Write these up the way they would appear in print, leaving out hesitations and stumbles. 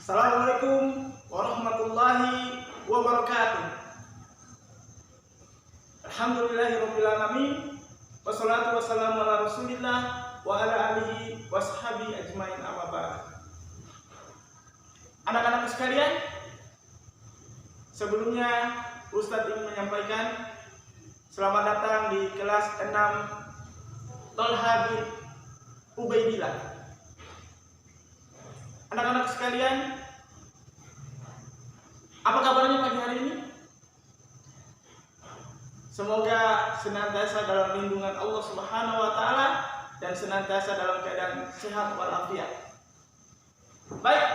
Assalamualaikum warahmatullahi wabarakatuh. Alhamdulillahirabbil alamin. Wassalatu wassalamu ala Rasulillah wa ala alihi washabi ajmain, amma ba'd. Anak-anak sekalian, sebelumnya Ustadz ingin menyampaikan selamat datang di kelas 6 Tolha bin Ubaidillah. Anak-anak sekalian, apa kabarnya pagi hari ini? Semoga senantiasa dalam lindungan Allah Subhanahu wa taala dan senantiasa dalam keadaan sehat walafiat. Baik.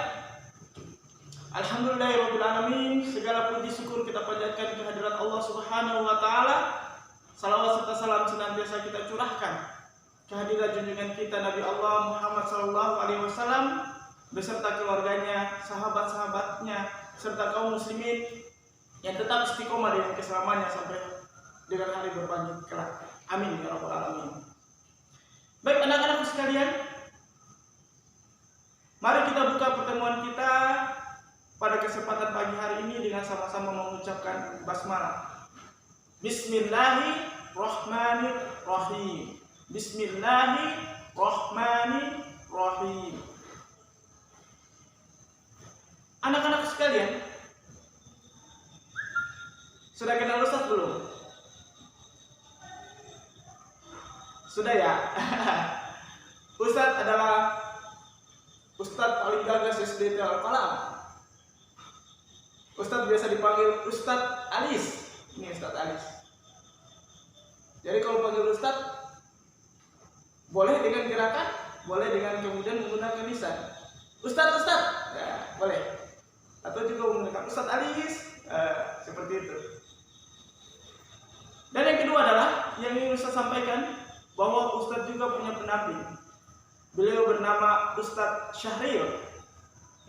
Alhamdulillahirabbil alamin, segala puji syukur kita panjatkan kehadirat Allah Subhanahu wa taala. Salawat serta salam senantiasa kita curahkan kehadirat junjungan kita Nabi Allah Muhammad sallallahu alaihi wasallam beserta keluarganya, sahabat-sahabatnya, serta kaum muslimin yang tetap istiqomah dengan keselamatannya sampai dengan hari berbangkit kelak. Amin ya rabbal alamin. Baik anak-anak sekalian, mari kita buka pertemuan kita pada kesempatan pagi hari ini dengan sama-sama mengucapkan basmalah. Bismillahirrahmanirrahim. Bismillahirrahmanirrahim. Anak-anak sekalian, sudah kenal Ustadz belum? Sudah ya? Ustadz adalah Ustadz paling gagas SD Al-Qalam. Ustadz biasa dipanggil Ustadz Alis. Ini Ustadz Alis. Jadi kalau panggil Ustadz, boleh dengan gerakan, boleh dengan kemudian menggunakan lisan. Ustadz, ya, boleh. Atau juga menggunakan Ustadz Alis, seperti itu. Dan yang kedua adalah yang ingin Ustadz sampaikan bahwa Ustadz juga punya pendamping. Beliau bernama Ustadz Syahril.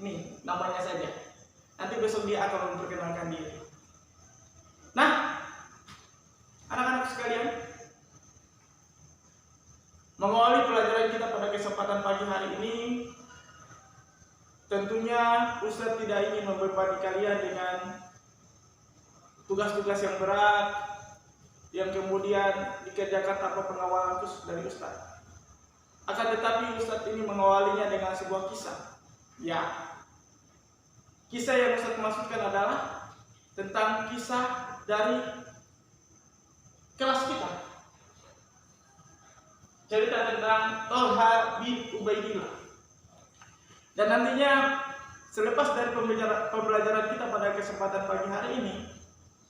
Ini namanya saja. Nanti besok dia akan memperkenalkan diri. Nah, anak-anak sekalian, mengawali pelajaran kita pada kesempatan pagi hari ini, tentunya Ustadz tidak ingin membebani kalian dengan tugas-tugas yang berat yang kemudian dikerjakan tanpa pengawalan khusus dari Ustadz. Akan tetapi Ustadz ini mengawalinya dengan sebuah kisah. Ya, kisah yang Ustadz maksudkan adalah tentang kisah dari kelas kita. Cerita tentang Tolha bin Ubaidillah. Dan nantinya selepas dari pembelajaran kita pada kesempatan pagi hari ini,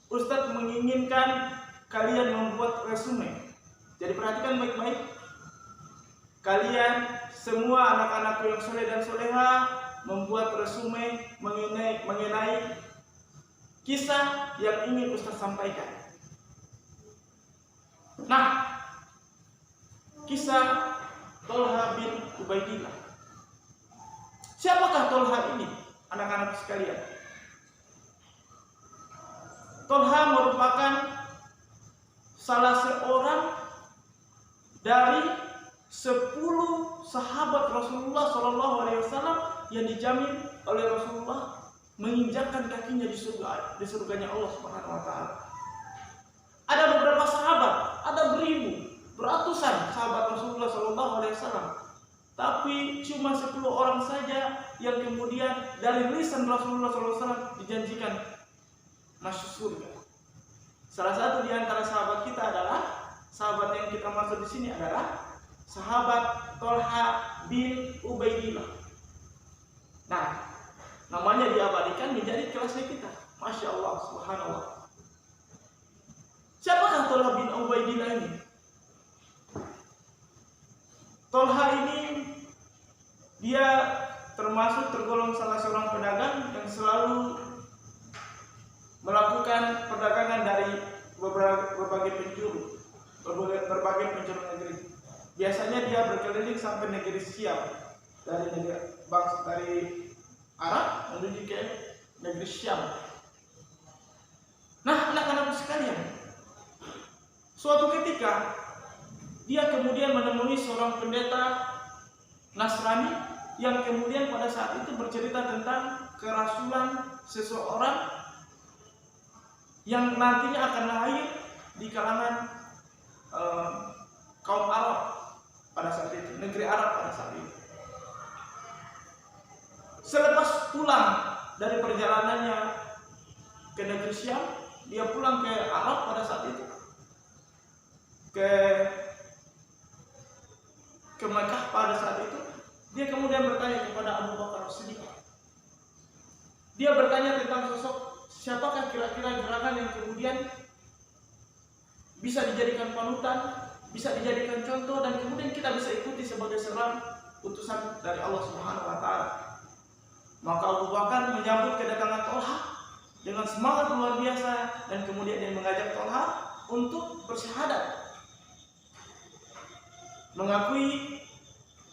Ustadz menginginkan kalian membuat resume. Jadi perhatikan baik-baik. Kalian semua anak-anakku yang soleh dan soleha membuat resume mengenai kisah yang ingin Ustadz sampaikan. Nah, kisah Tolha bin Ubaidillah. Siapakah Tolha ini, anak-anak sekalian? Tolha merupakan salah seorang dari 10 sahabat Rasulullah SAW yang dijamin oleh Rasulullah menginjakkan kakinya di surganya Allah Subhanahu wa taala. Ada beberapa sahabat, ada beratusan sahabat Rasulullah SAW. Tapi cuma 10 orang saja yang kemudian dari lisan Rasulullah SAW dijanjikan masuk surga. Salah satu di antara sahabat kita adalah sahabat yang kita maksud di sini adalah sahabat Tolha bin Ubaidillah. Nah, namanya diabadikan menjadi kelasnya kita. Masya Allah, subhanallah. Siapakah Tolha bin Ubaidillah ini? Tolha ini dia tergolong salah seorang pedagang yang selalu melakukan perdagangan dari berbagai penjuru negeri. Biasanya dia berkeliling sampai negeri Syam, dari Arab menuju ke negeri Syam. Nah, anak-anak sekalian, suatu ketika dia kemudian menemui seorang pendeta Nasrani yang kemudian pada saat itu bercerita tentang kerasulan seseorang yang nantinya akan lahir di kalangan kaum Arab pada saat itu, negeri Arab pada saat itu. Selepas pulang dari perjalanannya ke negeri Syam, dia pulang ke Arab pada saat itu, ke Mekah pada saat itu. Dia kemudian bertanya kepada Abu Bakar As-Siddiq. Dia bertanya tentang sosok siapakah kira-kira gerakan yang kemudian bisa dijadikan panutan, bisa dijadikan contoh, dan kemudian kita bisa ikuti sebagai seorang utusan dari Allah Subhanahu wa taala. Maka Abu Bakar menyambut kedatangan Tolha dengan semangat luar biasa, dan kemudian dia mengajak Tolha untuk bersyahadat, mengakui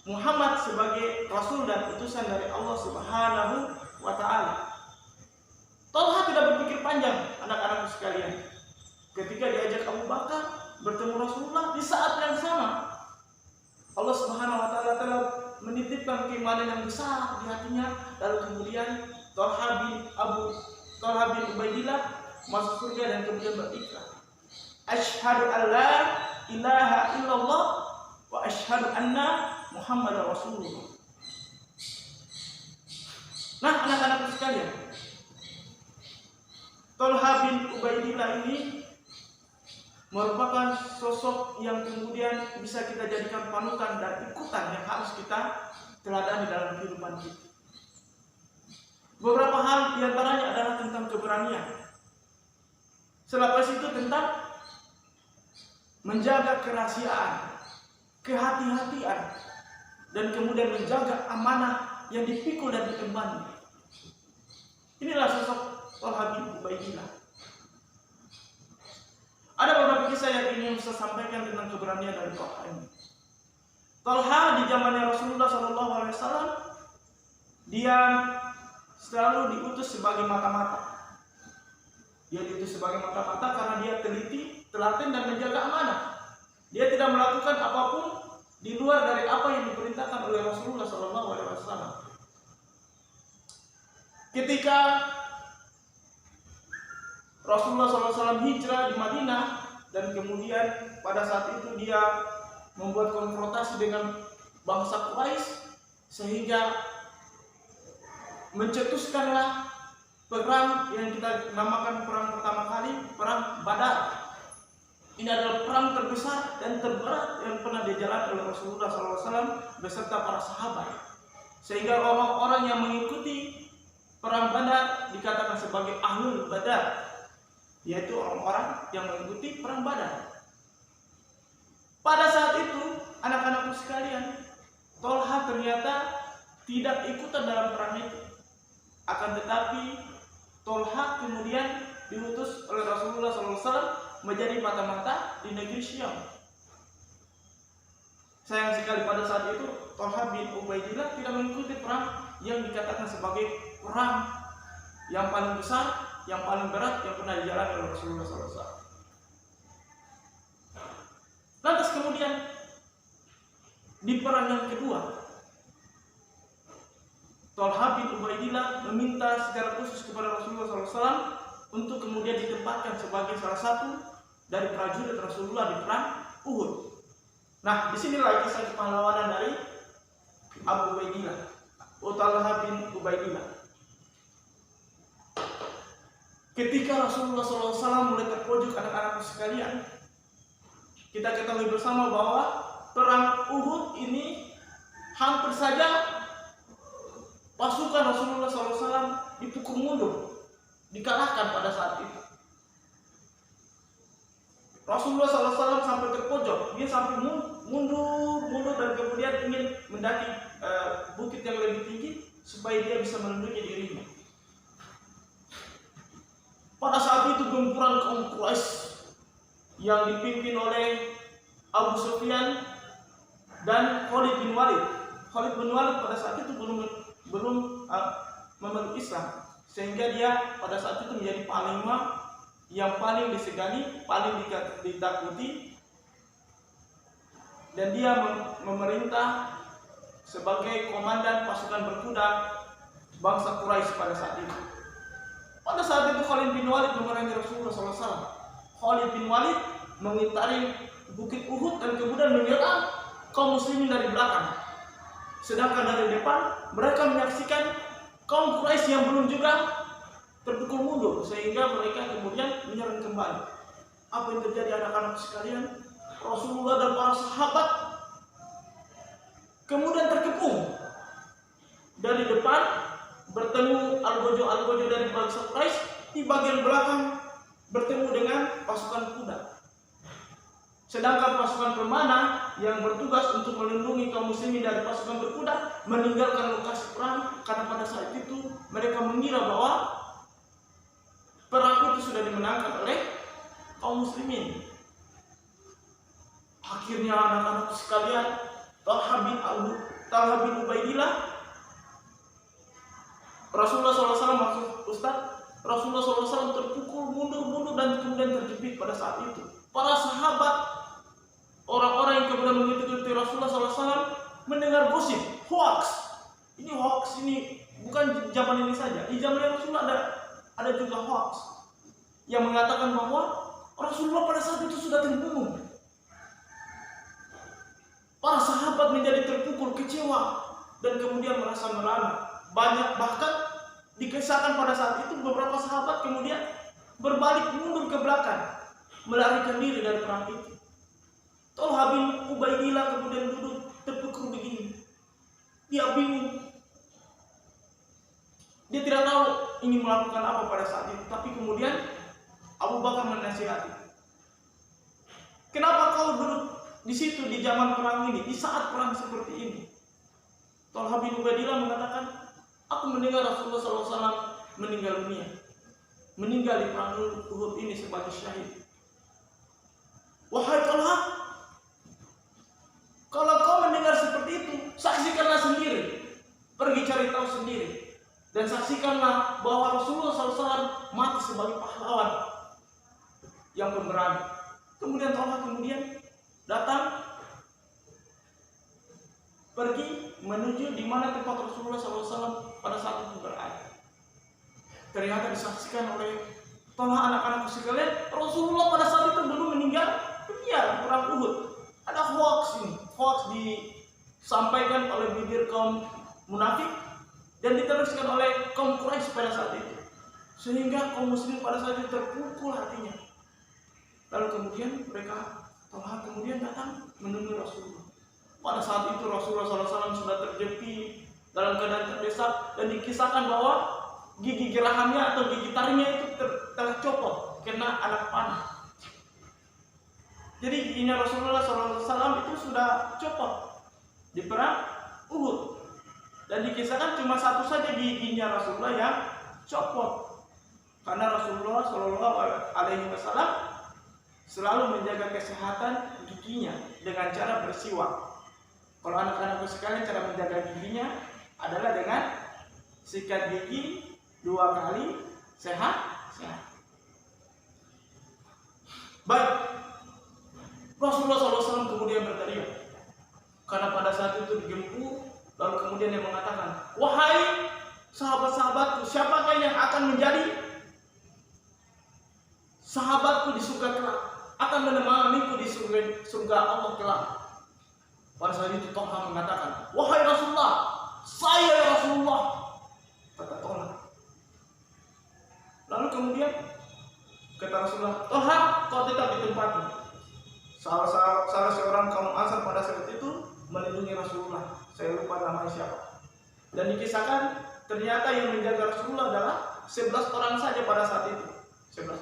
Muhammad sebagai Rasul dan utusan dari Allah Subhanahu wa ta'ala. Tolha tidak berpikir panjang, anak-anakku sekalian. Ketika diajak Abu Bakar bertemu Rasulullah di saat yang sama, Allah Subhanahu wa ta'ala telah menitipkan keimanan yang besar di hatinya. Lalu kemudian Tolha bin Ubaidillah masuk surga dan kemudian berikrar, asyhadu an la ilaha illallah wa asyhadu anna Muhammad Rasulullah. Nah, anak-anakku sekalian, Tolha bin Ubaidillah ini merupakan sosok yang kemudian bisa kita jadikan panutan dan ikutan yang harus kita teladani dalam kehidupan kita. Beberapa hal diantaranya adalah tentang keberanian. Selepas itu tentang menjaga kerahasiaan, kehati-hatian, dan kemudian menjaga amanah yang dipikul dan diemban. Inilah sosok Tolha bin Ubaidillah. Ada beberapa kisah yang ingin saya sampaikan tentang keberanian dari Tolha ini. Tolha di zamannya Rasulullah SAW, dia selalu diutus sebagai mata-mata. Dia diutus sebagai mata-mata karena dia teliti, telaten, dan menjaga amanah. Dia tidak melakukan apapun di luar dari apa yang diperintahkan oleh Rasulullah SAW. Ketika Rasulullah SAW hijrah di Madinah, dan kemudian pada saat itu dia membuat konfrontasi dengan bangsa Quraisy, sehingga mencetuskanlah perang yang kita namakan perang pertama kali, perang Badar. Ini adalah perang terbesar dan terberat yang pernah dijalani oleh Rasulullah SAW beserta para sahabat, sehingga orang-orang yang mengikuti perang Badar dikatakan sebagai Ahlul Badar, yaitu orang-orang yang mengikuti perang Badar. Pada saat itu, anak-anakku sekalian, Tolha ternyata tidak ikutan dalam perang itu. Akan tetapi Tolha kemudian diutus oleh Rasulullah SAW menjadi mata-mata di negeri Syam. Sayang sekali pada saat itu Tolha bin Ubaidillah tidak mengikuti perang yang dikatakan sebagai perang yang paling besar, yang paling berat yang pernah dijalani oleh Rasulullah SAW. Lantas kemudian di perang yang kedua, Tolha bin Ubaidillah meminta secara khusus kepada Rasulullah SAW untuk kemudian ditempatkan sebagai salah satu dari prajurit Rasulullah di perang Uhud. Nah, disinilah kisah kepahlawanan dari Abu Ubaidillah, Tolha bin Ubaidillah. Ketika Rasulullah SAW mulai terpojok, anak-anakku sekalian, kita ketahui bersama bahwa perang Uhud ini hampir saja pasukan Rasulullah SAW dipukul mundur, dikalahkan pada saat itu. Rasulullah SAW sampai terpojok, dia sampai mundur dan kemudian ingin mendaki bukit yang lebih tinggi supaya dia bisa melindungi dirinya. Pada saat itu gempuran kaum Quraisy yang dipimpin oleh Abu Sufyan dan Khalid bin Walid. Khalid bin Walid pada saat itu belum memeluk Islam, sehingga dia pada saat itu menjadi panglima yang paling disegani, paling ditakuti, dan dia memerintah sebagai komandan pasukan berkuda bangsa Quraisy pada saat itu. Pada saat itu Khalid bin Walid memerangi Rasulullah SAW. Khalid bin Walid mengitari bukit Uhud dan kemudian menyerang kaum muslimin dari belakang. Sedangkan dari depan mereka menyaksikan kaum Quraisy yang belum juga terpukul mundur, sehingga mereka kemudian menyerang kembali. Apa yang terjadi anak-anak sekalian? Rasulullah dan para sahabat kemudian terkepung. Dari depan bertemu algojo dari bangsa Quraisy, di bagian belakang bertemu dengan pasukan kuda. Sedangkan pasukan pemanah yang bertugas untuk melindungi kaum muslimin dari pasukan berkuda meninggalkan lokasi perang karena pada saat itu mereka mengira bahwa perang itu sudah dimenangkan oleh kaum muslimin. Akhirnya anak-anak sekalian, Talha bin Ubaidillah, Rasulullah SAW maksud Ustaz, Rasulullah SAW terpukul mundur dan kemudian terjepit pada saat itu. Para sahabat, orang-orang yang kemudian mengikuti Rasulullah SAW mendengar gosip, hoax. Ini hoax, ini bukan zaman ini saja. Di zaman Rasulullah ada juga hoax yang mengatakan bahwa Rasulullah pada saat itu sudah terbunuh. Para sahabat menjadi terpukul, kecewa, dan kemudian merasa merana. Banyak bahkan dikisahkan pada saat itu beberapa sahabat kemudian berbalik mundur ke belakang, melarikan diri dari perang itu. Talha bin Ubaidillah kemudian duduk terpukul begini. Dia bingung. Dia tidak tahu ingin melakukan apa pada saat itu. Tapi kemudian Abu Bakar menasihati. Kenapa kau duduk di situ di zaman perang ini, di saat perang seperti ini? Talha bin Ubaidillah mengatakan, aku mendengar Rasulullah SAW meninggal dunia, meninggal di perang Uhud ini sebagai syahid. Wahai Talha, kalau kau mendengar seperti itu, saksikanlah sendiri, pergi cari tahu sendiri, dan saksikanlah bahwa Rasulullah SAW mati sebagai pahlawan yang pemberani. Kemudian Talha datang, pergi menuju di mana tempat Rasulullah SAW pada saat itu berada. Ternyata disaksikan oleh Talha, anak-anakku sekalian, Rasulullah pada saat itu belum meninggal dunia di perang Uhud. Ada hoax ini, hoax disampaikan oleh bibir kaum munafik dan diteruskan oleh kaum Quraisy pada saat itu, sehingga kaum muslim pada saat itu terpukul hatinya. Lalu kemudian Talha kemudian datang menemui Rasulullah. Pada saat itu Rasulullah SAW sudah terjepit dalam keadaan terdesak dan dikisahkan bahwa gigi gerahamnya atau gigi taringnya itu telah copot kena anak panah. Jadi giginya Rasulullah SAW itu sudah copot di perang Uhud, dan dikisahkan cuma satu saja giginya Rasulullah yang copot karena Rasulullah SAW selalu menjaga kesehatan giginya dengan cara bersiwak. Kalau anak-anakku sekalian, cara menjaga giginya adalah dengan sikat gigi 2 kali, sehat. Baik, Rasulullah SAW kemudian berteriak karena pada saat itu digempur, lalu kemudian dia mengatakan, wahai sahabat-sahabatku, siapakah yang akan menjadi sahabatku di surga kelak, akan menemaniku di surga Allah kelak? Pada saat itu Talha mengatakan, wahai Rasulullah, saya ya Rasulullah, kata Talha. Lalu kemudian kata Rasulullah, Talha, kau tetap di tempatmu. Salah seorang kaum Ansar pada saat itu melindungi Rasulullah. Saya lupa namanya siapa. Dan dikisahkan ternyata yang menjaga Rasulullah adalah 11 orang saja pada saat itu. 11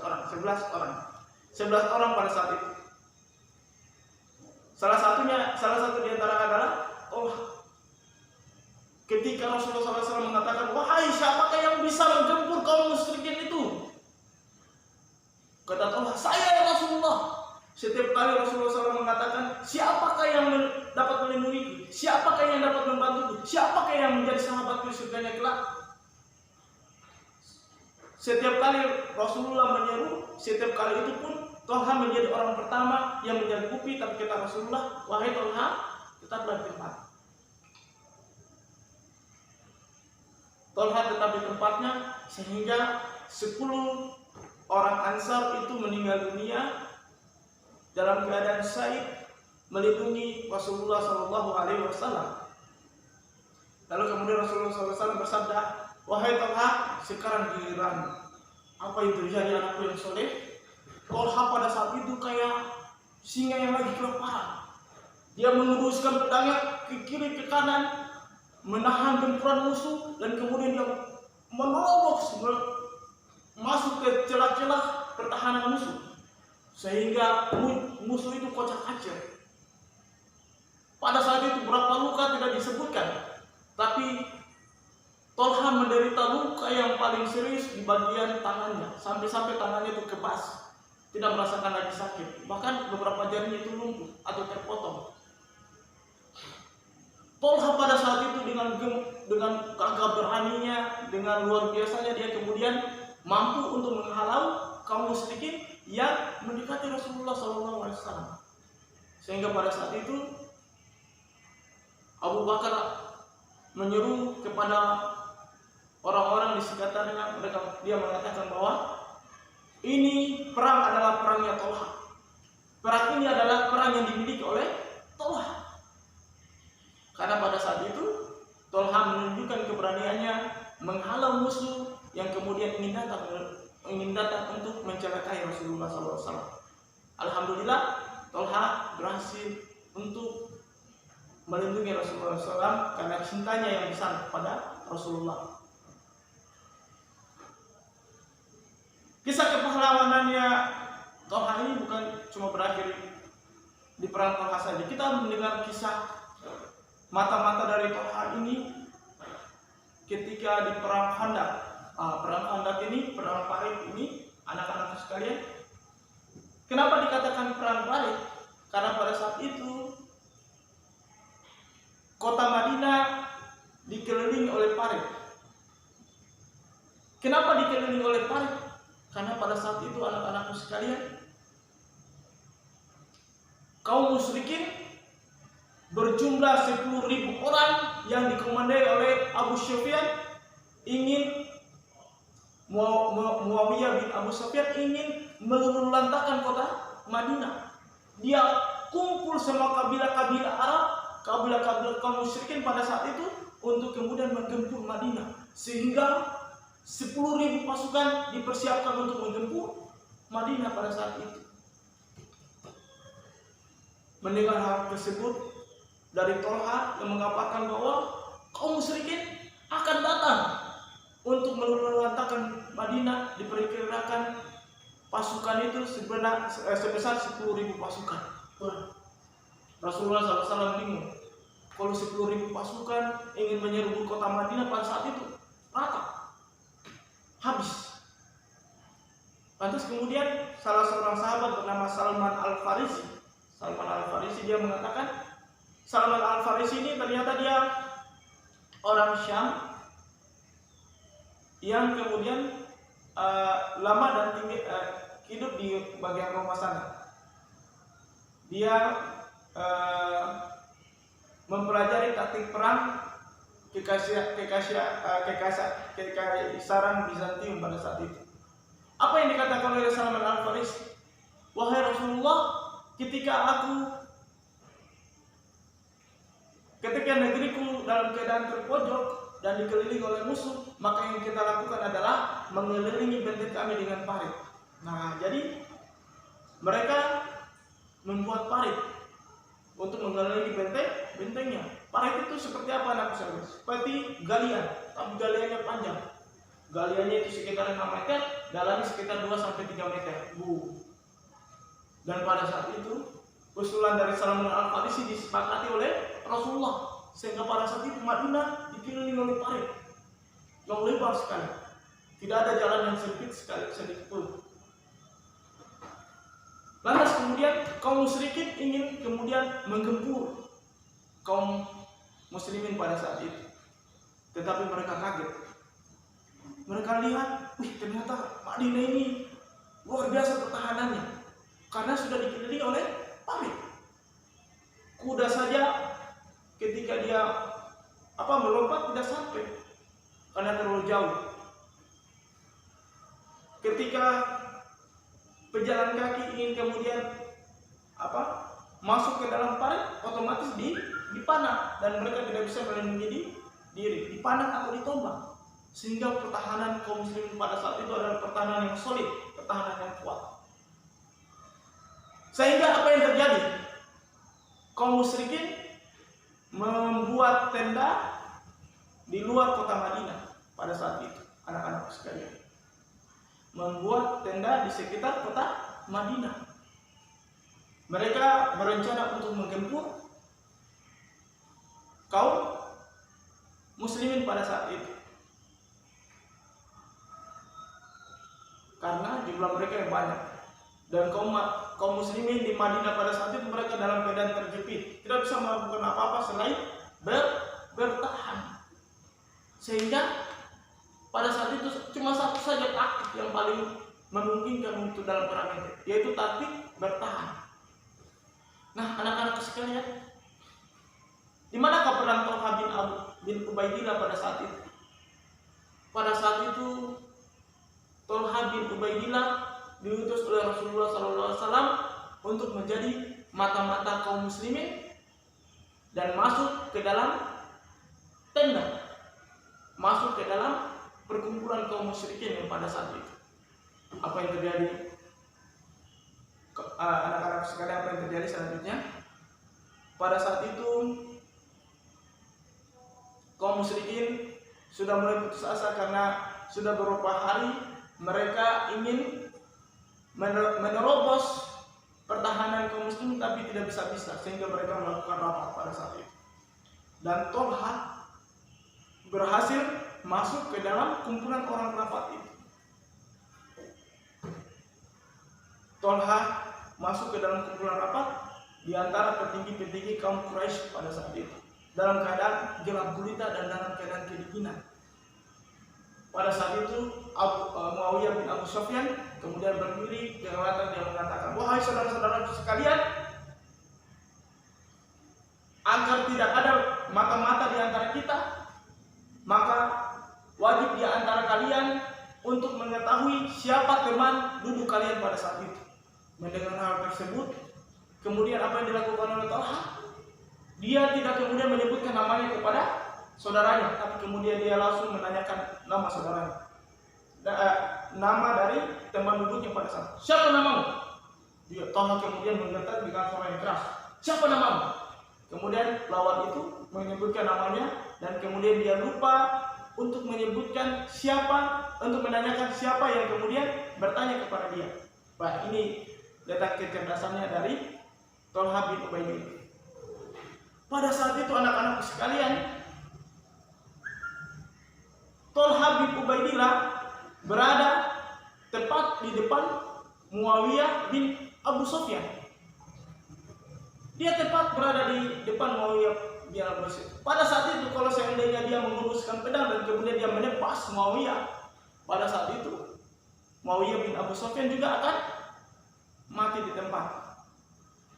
orang pada saat itu. Salah satu di antara adalah ketika Rasulullah SAW mengatakan, wahai siapakah yang bisa menggempur kaum musyrikin itu? Kata Talha, saya ya Rasulullah. Setiap kali Rasulullah SAW mengatakan, siapakah yang dapat melindungiku? Siapakah yang dapat membantuku? Siapakah yang menjadi sahabatku di surganya kelak? Setiap kali Rasulullah menyeru, setiap kali itu pun Talha menjadi orang pertama yang menyanggupi. Tapi kata Rasulullah, wahai Talha, tetaplah di tempat. Tolha tetap di tempatnya, sehingga 10 orang Ansar itu meninggal dunia dalam keadaan syahid melindungi Rasulullah SAW. Lalu kemudian Rasulullah SAW bersabda, "Wahai Tolha, sekarang giliran apa yang terjadi anakku yang soleh." Tolha pada saat itu kayak singa yang lagi kelaparan. Dia menguruskan pedangnya ke kiri ke kanan, menahan gempuran musuh, dan kemudian dia menerobos masuk ke celah-celah pertahanan musuh, sehingga musuh itu kocar-kacir. Pada saat itu berapa luka tidak disebutkan, tapi Tolha menderita luka yang paling serius di bagian tangannya, sampai-sampai tangannya itu kebas, tidak merasakan lagi sakit, bahkan beberapa jarinya itu lumpuh atau terpotong. Tolha pada saat itu dengan gagah beraninya, dengan luar biasanya, dia kemudian mampu untuk menghalau kaum musyrikin yang mendekati Rasulullah SAW. Sehingga pada saat itu Abu Bakar menyeru kepada orang-orang di sekitarnya, dia mengatakan bahwa ini perang adalah perangnya Tolha. Perang ini adalah perang yang dimiliki oleh Tolha. Karena pada saat itu Tolha menunjukkan keberaniannya menghalau musuh yang kemudian ingin datang untuk mencelakai Rasulullah SAW. Alhamdulillah Tolha berhasil untuk melindungi Rasulullah SAW karena cintanya yang besar kepada Rasulullah. Kisah kepahlawanannya Tolha ini bukan cuma berakhir di perang Tolha saja. Kita mendengar kisah mata-mata dari Tolha ini ketika di perang Khandaq. Perang Khandaq ini, perang Parit ini, anak-anak sekalian. Kenapa dikatakan perang Parit? Karena pada saat itu kota Madinah dikelilingi oleh parit. Kenapa dikelilingi oleh parit? Karena pada saat itu anak-anakku sekalian, kaum musyrikin berjumlah 10.000 orang yang dikomandai oleh Abu Sufyan ingin Muawiyah bin Abu Sufyan ingin meluluhlantakkan kota Madinah. Dia kumpul semua kabilah-kabilah Arab, kabilah-kabilah kaum musyrikin pada saat itu untuk kemudian menggempur Madinah, sehingga 10.000 pasukan dipersiapkan untuk menggempur Madinah pada saat itu. Mendengar hal tersebut dari Tolha yang mengabarkan bahwa kaum musyrikin akan datang untuk meluluhlantakkan Madinah, diperkirakan pasukan itu sebesar 10.000 pasukan. Rasulullah SAW bingung. Kalau 10.000 pasukan ingin menyerbu kota Madinah pada saat itu, rata, habis. Lantas kemudian salah seorang sahabat bernama Salman Al-Farisi dia mengatakan, Salman Al-Farisi ini ternyata dia orang Syam yang kemudian lama dan hidup di bagian Roma sana. Dia mempelajari taktik perang kekaisaran Bizantium pada saat itu. Apa yang dikatakan oleh Salman Al-Farisi? Wahai Rasulullah, ketika negeriku dalam keadaan terpojok dan dikelilingi oleh musuh, maka yang kita lakukan adalah mengelilingi benteng kami dengan parit. Nah, jadi mereka membuat parit untuk mengelilingi bentengnya. Parit itu seperti apa anak saudara? Seperti galian, tapi galiannya panjang. Galiannya itu sekitar 6 meter, dalamnya sekitar 2-3 meter. Dan pada saat itu usulan dari Salman Al-Farisi disepakati oleh Rasulullah, sehingga pada saat itu Madinah dikelilingi oleh parit yang lebar sekali. Tidak ada jalan yang sempit sekali sedikit pun. Lantas kemudian kaum musyrikin ingin kemudian menggempur kaum muslimin pada saat itu. Tetapi mereka kaget. Mereka lihat, ternyata Madinah ini luar biasa pertahanannya, karena sudah dikelilingi oleh parit. Kuda saja ketika dia melompat tidak sampai. karena terlalu jauh. Ketika pejalan kaki ingin kemudian masuk ke dalam parit, otomatis dipanah dan mereka tidak bisa melindungi diri, dipanah atau ditombak. Sehingga pertahanan kaum muslimin pada saat itu adalah pertahanan yang solid, pertahanan yang kuat. Sehingga apa yang terjadi? Kaum musyrikin membuat tenda di luar kota Madinah pada saat itu, anak-anak sekalian. Membuat tenda di sekitar kota Madinah. Mereka berencana untuk menggempur kaum muslimin pada saat itu. Karena jumlah mereka yang banyak. Dan kaum muslimin di Madinah pada saat itu mereka dalam keadaan terjepit, tidak bisa melakukan apa-apa selain bertahan. Sehingga pada saat itu cuma satu saja taktik yang paling memungkinkan untuk dalam perang itu, yaitu taktik bertahan. Nah, anak-anak sekalian, di manakah peran Thalha bin Ubaidillah pada saat itu? Pada saat itu Thalha bin Ubaidillah diutus oleh Rasulullah SAW untuk menjadi mata-mata kaum muslimin dan masuk ke dalam tenda, masuk ke dalam perkumpulan kaum musyrikin yang pada saat itu. Apa yang terjadi? Anak-anak sekalian, apa yang terjadi selanjutnya? Pada saat itu kaum musyrikin sudah mulai putus asa karena sudah beberapa hari mereka ingin menerobos pertahanan kaum muslimin tapi tidak bisa, sehingga mereka melakukan rapat pada saat itu. Dan Thalha berhasil masuk ke dalam kumpulan orang rapat itu. Thalha masuk ke dalam kumpulan rapat di antara petinggi-petinggi kaum Quraisy pada saat itu, dalam keadaan gelap gulita dan dalam keadaan kedinginan. Pada saat itu Muawiyah bin Abu Sufyan kemudian berdiri di belakang dia mengatakan, "Wahai saudara-saudara sekalian, agar tidak ada mata-mata di antara kita, maka wajib di antara kalian untuk mengetahui siapa teman duduk kalian pada saat itu." Mendengar hal tersebut, kemudian apa yang dilakukan oleh Thalha? Dia tidak kemudian menyebutkan namanya kepada saudaranya, tapi kemudian dia langsung menanyakan nama saudaranya, nama dari teman duduknya pada saat itu. "Siapa namamu?" Thalha kemudian menggetar dengan suara yang keras, "Siapa namamu?" Kemudian lawan itu menyebutkan namanya dan kemudian dia lupa untuk menyebutkan siapa, untuk menanyakan siapa yang kemudian bertanya kepada dia. Pak, ini letak kecerdasannya dari Thalha bin Ubaidillah. Pada saat itu anak-anak sekalian, Thalha bin Ubaidillah berada tepat di depan Muawiyah bin Abu Sufyan. Dia tepat berada di depan Muawiyah bin Abu Sufyan. Pada saat itu kalau seandainya dia menguruskan pedang dan kemudian dia menepas Muawiyah, pada saat itu Muawiyah bin Abu Sufyan juga akan mati di tempat.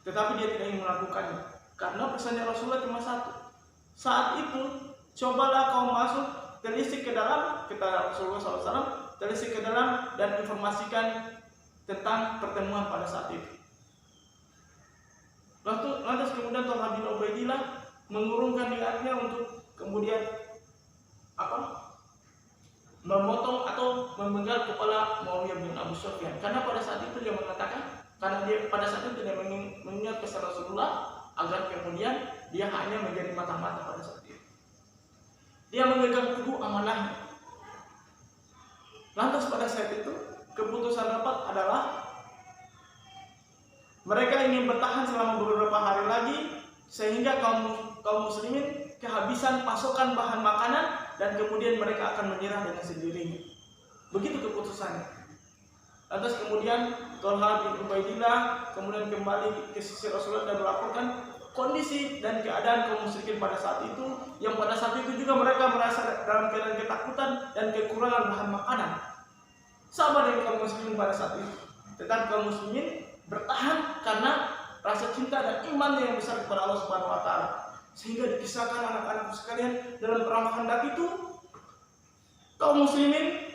Tetapi dia tidak ingin melakukannya karena pesannya Rasulullah cuma satu. Saat itu cobalah kau masuk, telisik ke dalam, kata Rasulullah SAW, telisik ke dalam dan informasikan tentang pertemuan pada saat itu. Lantas kemudian Thalha bin Ubaidillah mengurungkan niatnya untuk kemudian memotong atau memenggal kepala Muawiyah bin Abu Sufyan, karena pada saat itu dia mengatakan, karena dia pada saat itu tidak mengingat pesan Rasulullah agar kemudian dia hanya menjadi mata-mata pada saat itu. Dia memegang teguh amanahnya. Lantas pada saat itu keputusan rapat adalah mereka ingin bertahan selama beberapa hari lagi sehingga kaum muslimin kehabisan pasokan bahan makanan dan kemudian mereka akan menyerah dengan sendirinya. Begitu keputusannya. Lantas kemudian Thalha bin Ubaidillah kemudian kembali ke sisi Rasulullah dan melaporkan kondisi dan keadaan kaum musyrikin pada saat itu, yang pada saat itu juga mereka merasa dalam keadaan ketakutan dan kekurangan bahan makanan. Sama dengan kaum muslimin pada saat itu. Tetapi kaum muslimin bertahan karena rasa cinta dan iman yang besar kepada Allah Subhanahu wa taala. Sehingga dikisahkan anak-anak sekalian dalam perang Khandaq itu kaum muslimin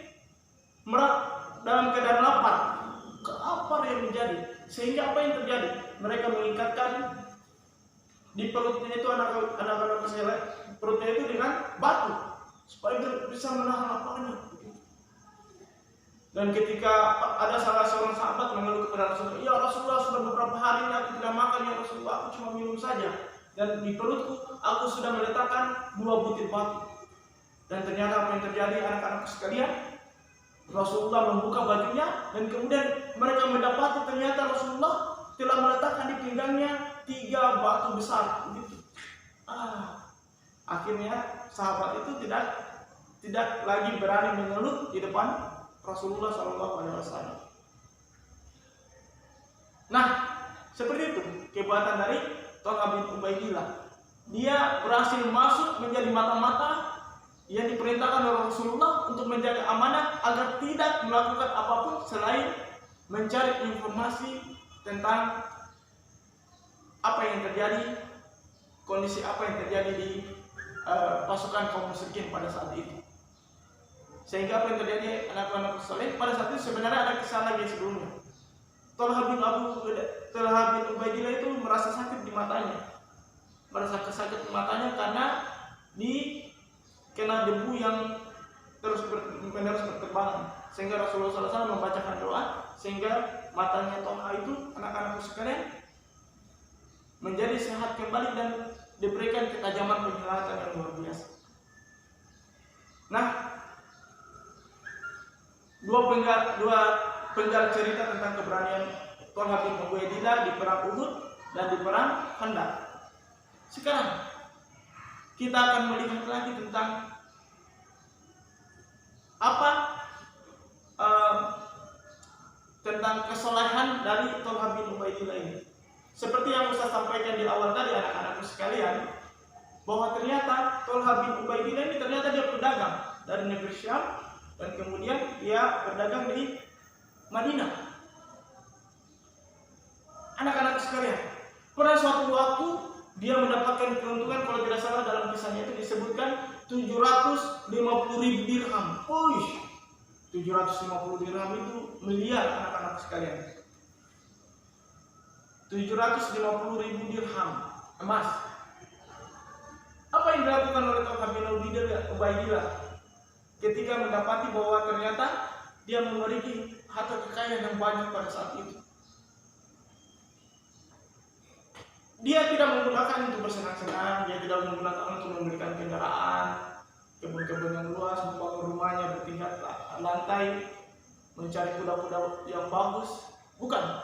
dalam keadaan lapar. Apa yang terjadi? Sehingga apa yang terjadi? Mereka mengikatkan di perutnya itu anak-anak kecil, perutnya itu dengan batu supaya bisa menahan laparnya. Dan ketika ada salah seorang sahabat mengeluh kepada Rasulullah, ya Rasulullah, sudah beberapa hari ini aku tidak makan ya Rasulullah, aku cuma minum saja. Dan di perutku aku sudah meletakkan 2 butir batu. Dan ternyata apa yang terjadi anak-anak sekalian? Rasulullah membuka bajunya dan kemudian mereka mendapati ternyata Rasulullah telah meletakkan di pinggangnya 3 batu besar. Begitu. Akhirnya sahabat itu tidak lagi berani mengeluh di depan Rasulullah SAW. Nah, seperti itu kebuatan dari Thalhah bin Ubaidillah. Dia berhasil masuk menjadi mata-mata yang diperintahkan oleh Rasulullah untuk menjaga amanah agar tidak melakukan apapun selain mencari informasi tentang apa yang terjadi, kondisi apa yang terjadi di pasukan kaum musyrikin pada saat itu. Sehingga apa yang terjadi anak-anak soleh pada saat itu sebenarnya ada kisah lagi sebelumnya. Thalhah bin Ubaidillah itu merasa sakit di matanya, sakit di matanya karena kena debu yang menerus berterbangan. Sehingga Rasulullah SAW membacakan doa sehingga matanya Thalhah itu, anak-anak sekalian, menjadi sehat kembali dan diberikan ketajaman penglihatan yang luar biasa. Nah, dua penggal cerita tentang keberanian Thalhah bin Ubaidillah di perang Uhud dan di perang Khandaq. Sekarang kita akan melihat lagi tentang tentang kesolehan dari Thalhah bin Ubaidillah ini. Seperti yang Ustaz sampaikan di awal tadi anak-anakku sekalian, bahwa ternyata Thalhah bin Ubaidillah ini ternyata dia pedagang dari negeri Syam dan kemudian dia berdagang di Madinah. Anak-anak sekalian, pada suatu waktu dia mendapatkan keuntungan, kalau tidak salah dalam kisahnya itu disebutkan 750.000 dirham. 750 dirham itu miliar anak-anak sekalian. 750.000 dirham emas. Apa yang dilakukan oleh Thalhah bin Ubaidillah ketika mendapati bahwa ternyata dia memiliki harta kekayaan yang banyak pada saat itu? Dia tidak menggunakan untuk bersenang-senang, dia tidak menggunakan untuk membelikan kendaraan, kebun-kebun yang luas, membangun rumahnya bertingkat lantai, mencari kuda-kuda yang bagus. Bukan.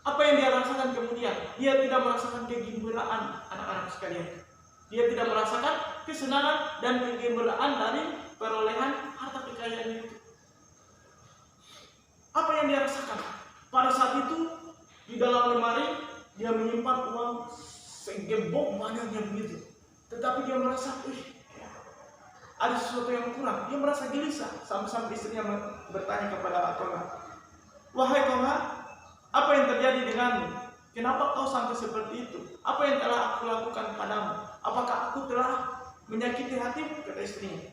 Apa yang dia rasakan kemudian? Dia tidak merasakan kegembiraan anak-anak sekalian. Dia tidak merasakan kesenangan dan kegembiraan dari perolehan harta kekayaan itu. Apa yang dia rasakan? Pada saat itu di dalam lemari dia menyimpan uang segembok banyaknya begitu. Tetapi dia merasa, ada sesuatu yang kurang. Dia merasa gelisah. Sampai istrinya bertanya kepada Thalhah, "Wahai Thalhah, apa yang terjadi denganmu? Kenapa kau sampai seperti itu? Apa yang telah aku lakukan padamu? Apakah aku telah menyakiti hatimu?" Kata istrinya.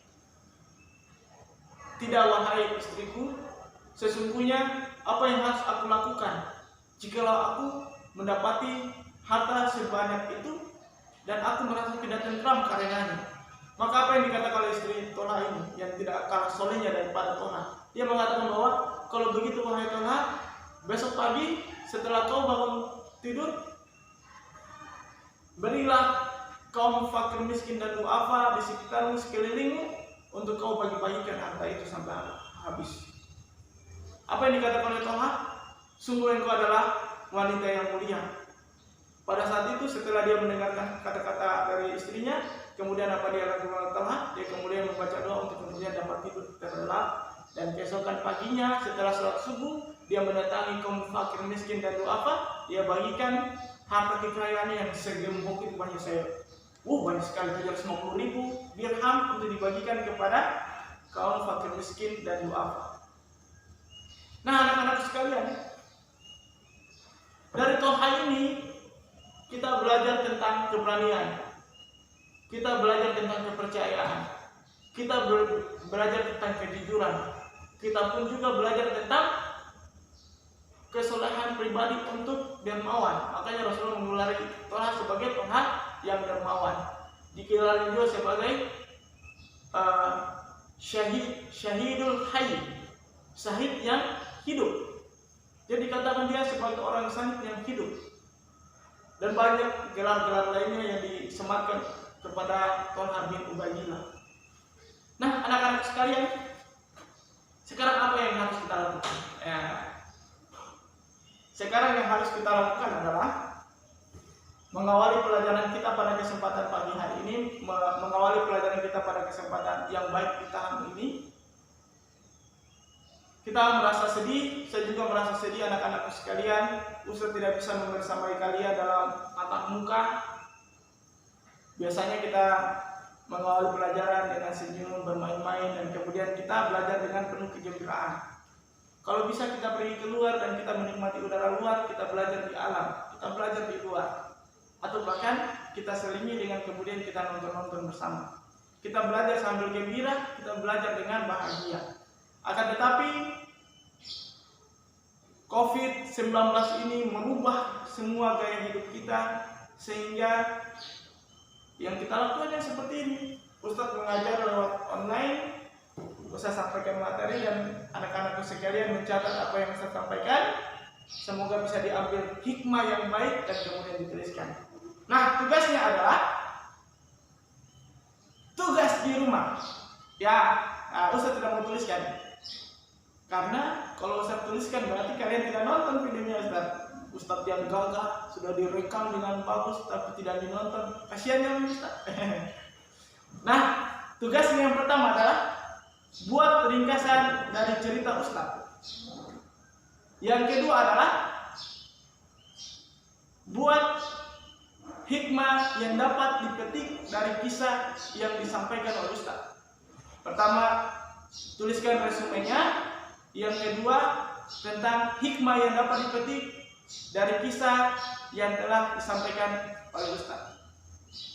"Tidak, wahai istriku. Sesungguhnya apa yang harus aku lakukan jikalau aku mendapati harta sebanyak itu dan aku merasa tidak tentram karenanya?" Maka apa yang dikatakan oleh istri Thalhah ini yang tidak kalah solehnya daripada Thalhah? Dia mengatakan bahwa kalau begitu wahai Thalhah, besok pagi setelah kau bangun tidur, berilah kaum fakir miskin dan duafa di sekitarmu, sekelilingmu, untuk kau bagi-bagikan harta itu sampai habis. Apa yang dikatakan oleh Thalhah? Sungguh engkau adalah wanita yang mulia. Pada saat itu setelah dia mendengarkan kata-kata dari istrinya, kemudian apa dia lakukan oleh Thalhah? Dia kemudian membaca doa untuk kemudian dapat tidur terlelap. Dan keesokan paginya setelah sholat subuh, dia mendatangi kaum fakir miskin dan duafa. Dia bagikan harta kekayaannya yang segembok itu banyak banyak sekali, 750.000 dirham untuk dibagikan kepada kaum fakir miskin dan duafa. Nah, anak-anak sekalian, dari Thalhah ini kita belajar tentang keberanian, kita belajar tentang kepercayaan, kita belajar tentang kejujuran. Kita pun juga belajar tentang kesolehan pribadi untuk dermawan. Makanya Rasulullah menggelari Tolha sebagai Tolha yang dermawan. Digelari juga sebagai syahidul hayy, syahid yang hidup. Jadi katakan dia sebagai orang syahid yang hidup. Dan banyak gelar-gelar lainnya yang disematkan kepada Tolha bin Ubaidillah. Nah, anak-anak sekalian, sekarang apa yang harus kita lakukan? Sekarang yang harus kita lakukan adalah mengawali pelajaran kita pada kesempatan pagi hari ini, mengawali pelajaran kita pada kesempatan yang baik di tahun ini. Kita merasa sedih, saya juga merasa sedih anak-anak sekalian. Ustaz tidak bisa membersamai kalian dalam tatap muka. Biasanya kita mengawali pelajaran dengan senyum, bermain-main, dan kemudian kita belajar dengan penuh kegembiraan. Kalau bisa kita pergi keluar dan kita menikmati udara luar, kita belajar di alam, kita belajar di luar. Atau bahkan kita selingi dengan kemudian kita nonton-nonton bersama. Kita belajar sambil gembira, kita belajar dengan bahagia. Akan tetapi COVID-19 ini merubah semua gaya hidup kita, sehingga yang kita lakukan yang seperti ini. Ustadz mengajar lewat online, Ustadz sampaikan materi dan anak-anakku sekalian mencatat apa yang Ustadz sampaikan. Semoga bisa diambil hikmah yang baik dan kemudian dituliskan. Nah, tugasnya adalah tugas di rumah. Ustadz tidak mau tuliskan. Karena kalau Ustadz tuliskan berarti kalian tidak nonton videonya Ustadz. Ustadz yang gagah sudah direkam dengan bagus tapi tidak dinonton. Kasihan ya Ustadz. Nah, tugasnya yang pertama adalah buat ringkasan dari cerita Ustadz. Yang kedua adalah buat hikmah yang dapat dipetik dari kisah yang disampaikan oleh Ustadz. Pertama, tuliskan resumenya. Yang kedua, tentang hikmah yang dapat dipetik dari kisah yang telah disampaikan oleh Ustadz.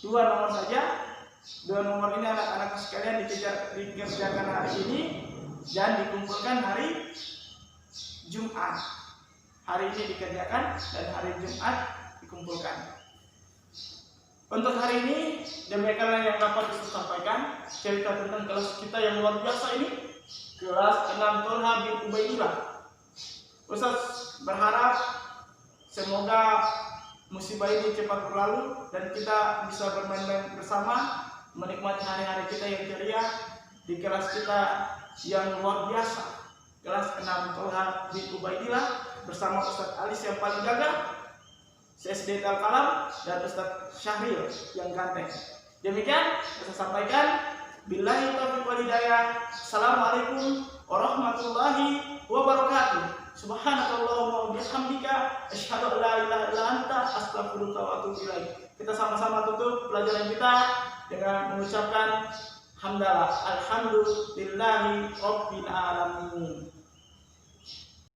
2 nomor saja. 2 nomor ini anak-anak sekalian dikerjakan hari ini dan dikumpulkan hari Jumat. Hari ini dikerjakan dan hari Jumat dikumpulkan. Untuk hari ini demikianlah yang dapat disampaikan cerita tentang kelas kita yang luar biasa ini, kelas 6 Tolha bin Ubaidillah. Ustaz berharap semoga musibah ini cepat berlalu dan kita bisa bermain-main bersama, menikmati hari-hari kita yang ceria di kelas kita yang luar biasa, kelas 6 Tolha bin Ubaidillah bersama Ustaz Alis yang paling gagah, CSD Al-Kalam, dan Ustaz Syahril yang ganteng. Demikian saya sampaikan. Billahi taufiq wal hidayah. Assalamualaikum warahmatullahi wabarakatuh. Subhanakallahumma wa bihamdika asyhadu an la ilaha illa anta astaghfiruka wa atubu ilaik. Kita sama-sama tutup pelajaran kita dengan mengucapkan hamdalah. Alhamdulillahi rabbil alamin.